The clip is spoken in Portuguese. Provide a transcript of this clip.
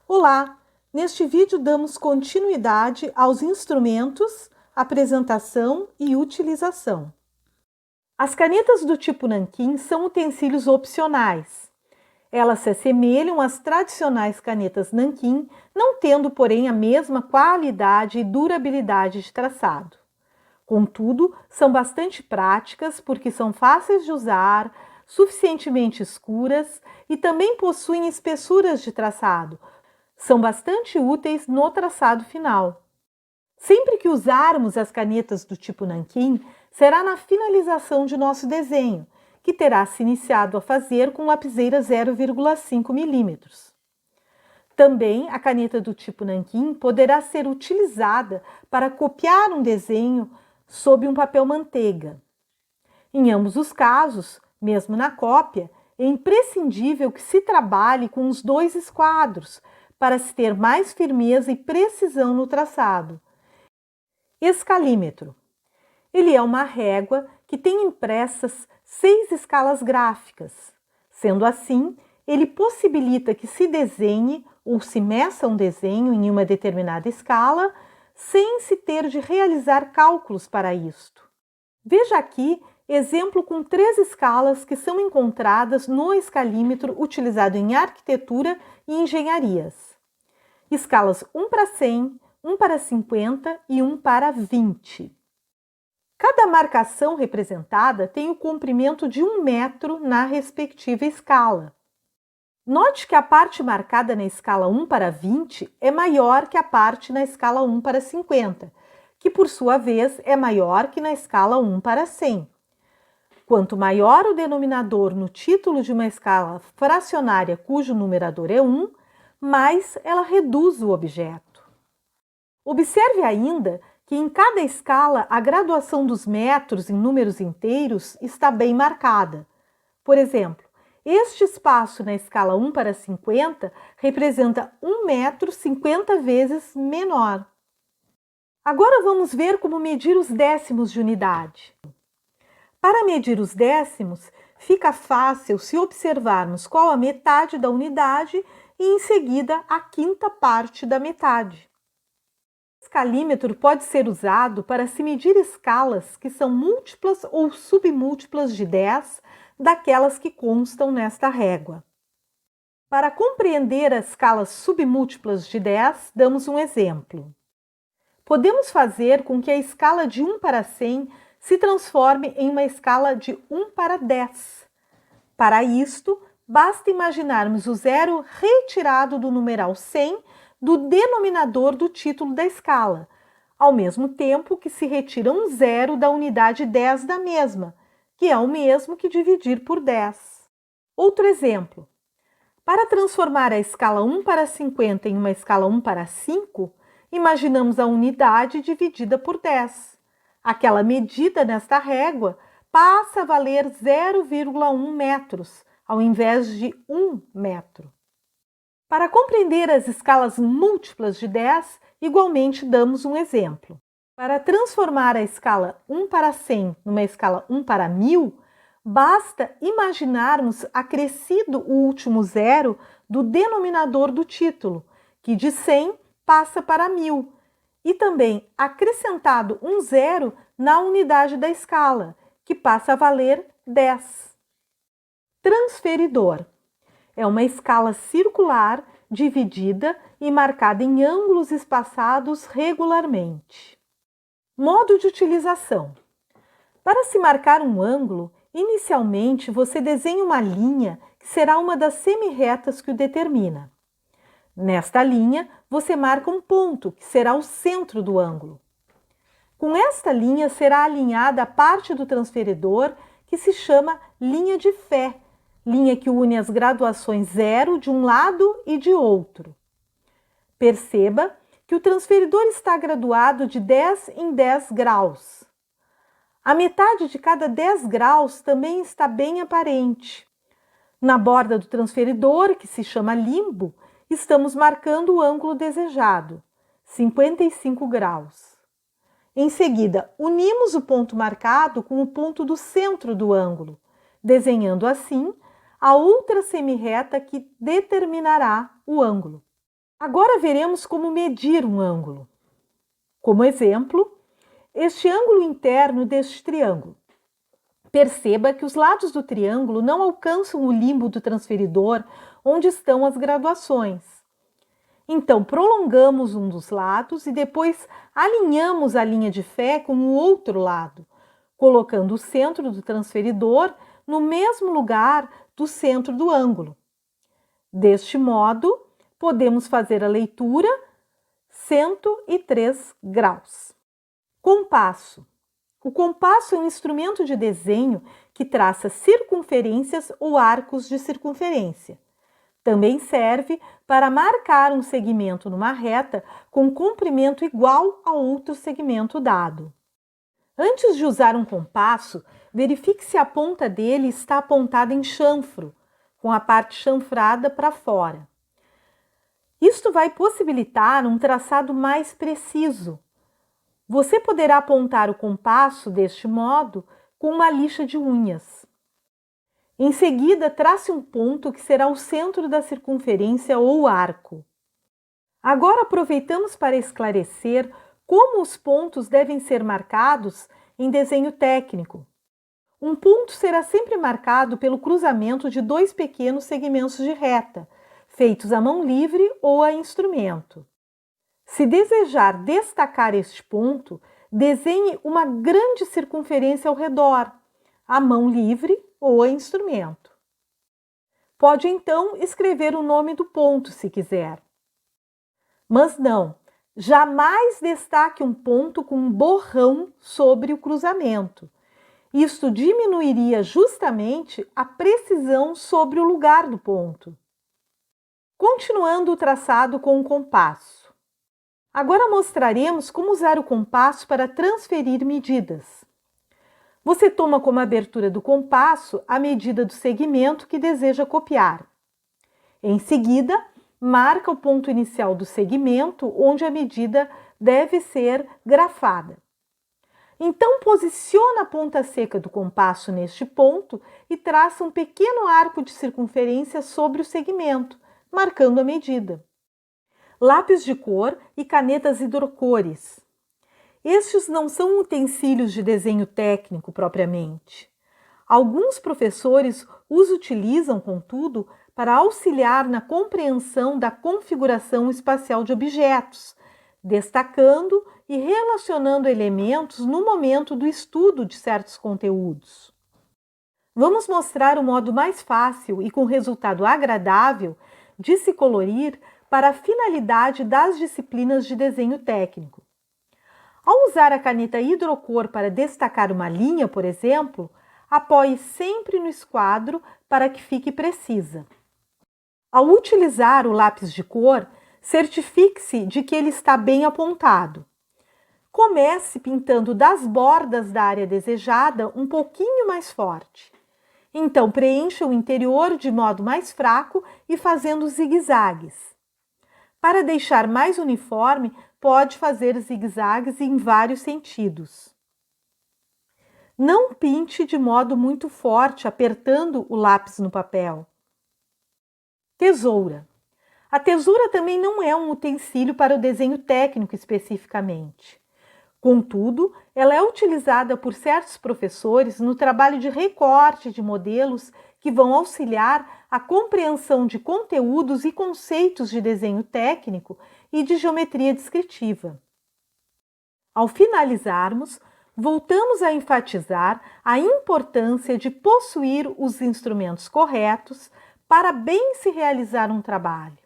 Olá! Neste vídeo damos continuidade aos instrumentos, apresentação e utilização. As canetas do tipo nanquim são utensílios opcionais. Elas se assemelham às tradicionais canetas nanquim, não tendo, porém, a mesma qualidade e durabilidade de traçado. Contudo, são bastante práticas porque são fáceis de usar, suficientemente escuras e também possuem espessuras de traçado. São bastante úteis no traçado final. Sempre que usarmos as canetas do tipo nanquim, será na finalização de nosso desenho, que terá se iniciado a fazer com lapiseira 0,5 mm. Também a caneta do tipo nanquim poderá ser utilizada para copiar um desenho sob um papel manteiga. Em ambos os casos, mesmo na cópia, é imprescindível que se trabalhe com os dois esquadros, para se ter mais firmeza e precisão no traçado. Escalímetro. Ele é uma régua que tem impressas 6 escalas gráficas. Sendo assim, ele possibilita que se desenhe ou se meça um desenho em uma determinada escala, sem se ter de realizar cálculos para isto. Veja aqui exemplo com 3 escalas que são encontradas no escalímetro utilizado em arquitetura e engenharias. Escalas 1 para 100, 1 para 50 e 1 para 20. Cada marcação representada tem o comprimento de 1 metro na respectiva escala. Note que a parte marcada na escala 1 para 20 é maior que a parte na escala 1 para 50, que por sua vez é maior que na escala 1 para 100. Quanto maior o denominador no título de uma escala fracionária cujo numerador é 1, mais ela reduz o objeto. Observe ainda que em cada escala a graduação dos metros em números inteiros está bem marcada. Por exemplo, este espaço na escala 1 para 50 representa 1 metro 50 vezes menor. Agora vamos ver como medir os décimos de unidade. Para medir os décimos, fica fácil se observarmos qual a metade da unidade e em seguida a quinta parte da metade. O escalímetro pode ser usado para se medir escalas que são múltiplas ou submúltiplas de 10 daquelas que constam nesta régua. Para compreender as escalas submúltiplas de 10, damos um exemplo. Podemos fazer com que a escala de 1 para 100 se transforme em uma escala de 1 para 10. Para isto, basta imaginarmos o zero retirado do numeral 100 do denominador do título da escala, ao mesmo tempo que se retira um zero da unidade 10 da mesma, que é o mesmo que dividir por 10. Outro exemplo. Para transformar a escala 1 para 50 em uma escala 1 para 5, imaginamos a unidade dividida por 10. Aquela medida nesta régua passa a valer 0,1 metros, ao invés de 1 metro. Para compreender as escalas múltiplas de 10, igualmente damos um exemplo. Para transformar a escala 1 para 100 numa escala 1 para 1000, basta imaginarmos acrescido o último zero do denominador do título, que de 100 passa para 1000, e também acrescentado um zero na unidade da escala, que passa a valer 10. Transferidor. É uma escala circular, dividida e marcada em ângulos espaçados regularmente. Modo de utilização. Para se marcar um ângulo, inicialmente você desenha uma linha que será uma das semi-retas que o determina. Nesta linha, você marca um ponto, que será o centro do ângulo. Com esta linha será alinhada a parte do transferidor que se chama linha de fé, linha que une as graduações zero de um lado e de outro. Perceba que o transferidor está graduado de 10 em 10 graus. A metade de cada 10 graus também está bem aparente. Na borda do transferidor, que se chama limbo, estamos marcando o ângulo desejado, 55 graus. Em seguida, unimos o ponto marcado com o ponto do centro do ângulo, desenhando assim a outra semi-reta que determinará o ângulo. Agora veremos como medir um ângulo. Como exemplo, este ângulo interno deste triângulo. Perceba que os lados do triângulo não alcançam o limbo do transferidor onde estão as graduações. Então, prolongamos um dos lados e depois alinhamos a linha de fé com o outro lado, colocando o centro do transferidor no mesmo lugar do centro do ângulo. Deste modo, podemos fazer a leitura 103 graus. Compasso. O compasso é um instrumento de desenho que traça circunferências ou arcos de circunferência. Também serve para marcar um segmento numa reta com comprimento igual a outro segmento dado. Antes de usar um compasso, verifique se a ponta dele está apontada em chanfro, com a parte chanfrada para fora. Isto vai possibilitar um traçado mais preciso. Você poderá apontar o compasso deste modo com uma lixa de unhas. Em seguida, trace um ponto que será o centro da circunferência ou arco. Agora aproveitamos para esclarecer como os pontos devem ser marcados em desenho técnico. Um ponto será sempre marcado pelo cruzamento de dois pequenos segmentos de reta, feitos à mão livre ou a instrumento. Se desejar destacar este ponto, desenhe uma grande circunferência ao redor, à mão livre ou a instrumento. Pode então escrever o nome do ponto se quiser. Mas não, jamais destaque um ponto com um borrão sobre o cruzamento. Isto diminuiria justamente a precisão sobre o lugar do ponto. Continuando o traçado com o compasso. Agora mostraremos como usar o compasso para transferir medidas. Você toma como abertura do compasso a medida do segmento que deseja copiar. Em seguida, marca o ponto inicial do segmento onde a medida deve ser grafada. Então, posiciona a ponta seca do compasso neste ponto e traça um pequeno arco de circunferência sobre o segmento, marcando a medida. Lápis de cor e canetas hidrocores. Estes não são utensílios de desenho técnico propriamente. Alguns professores os utilizam, contudo, para auxiliar na compreensão da configuração espacial de objetos, destacando e relacionando elementos no momento do estudo de certos conteúdos. Vamos mostrar o modo mais fácil e com resultado agradável de se colorir para a finalidade das disciplinas de desenho técnico. Ao usar a caneta hidrocor para destacar uma linha, por exemplo, apoie sempre no esquadro para que fique precisa. Ao utilizar o lápis de cor, certifique-se de que ele está bem apontado. Comece pintando das bordas da área desejada um pouquinho mais forte. Então, preencha o interior de modo mais fraco e fazendo zigue-zagues. Para deixar mais uniforme, pode fazer zigue-zagues em vários sentidos. Não pinte de modo muito forte, apertando o lápis no papel. Tesoura. A tesoura também não é um utensílio para o desenho técnico especificamente. Contudo, ela é utilizada por certos professores no trabalho de recorte de modelos que vão auxiliar a compreensão de conteúdos e conceitos de desenho técnico e de geometria descritiva. Ao finalizarmos, voltamos a enfatizar a importância de possuir os instrumentos corretos para bem se realizar um trabalho.